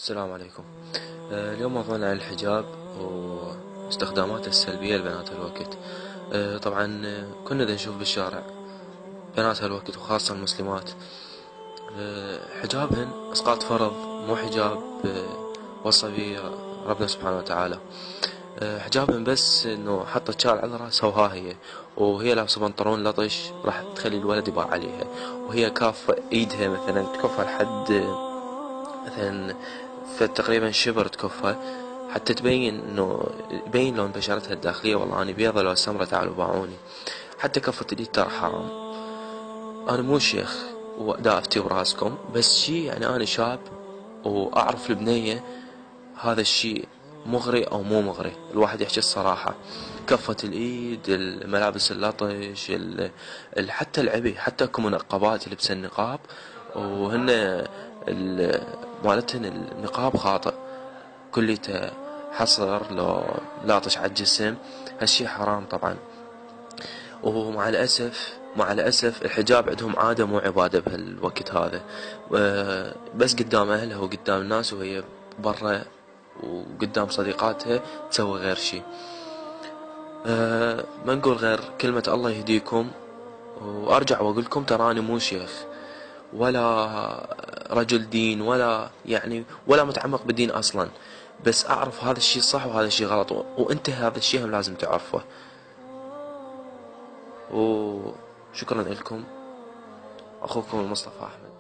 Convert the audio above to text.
السلام عليكم. اليوم موضوعنا عن الحجاب واستخداماته السلبية لبنات الوقت. طبعا كنا دا نشوف بالشارع بنات هالوقت وخاصة المسلمات، حجابهن اسقاط فرض، مو حجاب وصى به ربنا سبحانه وتعالى. حجابهن بس انه حطت شال على راسها وها هي، وهي لابسه بنطلون لطش راح تخلي الولد يباع عليها، وهي كافة ايدها مثلا تكفى لحد مثلا فتقريبا شبر تكفى، حتى تبين انه يبين لون بشرتها الداخلية، والله اني بيضة لو سمرة تعالوا باعوني. حتى كفة اليد ترى حرام. انا مو شيخ ودا افتي براسكم، بس شي يعني انا شاب واعرف البنية هذا الشي مغري او مو مغري، الواحد يحكي الصراحة. كفة الايد، الملابس اللطش، حتى العبي، حتى اكو منقبات يلبسن النقاب وهن مالتهن النقاب خاطئ، كليته حصر لو لاطش على الجسم، هالشي حرام طبعا. ومع الأسف مع الأسف الحجاب عندهم عادة مو عبادة بهالوقت هذا، بس قدام أهلها وقدام الناس، وهي برا وقدام صديقاتها تسوي غير شي. ما نقول غير كلمة الله يهديكم، وأرجع وأقولكم تراني مو شيخ ولا رجل دين ولا يعني ولا متعمق بالدين أصلا، بس أعرف هذا الشي صح وهذا الشي غلط، وأنت هذا الشي هم لازم تعرفه. وشكرا لكم، أخوكم المصطفى أحمد.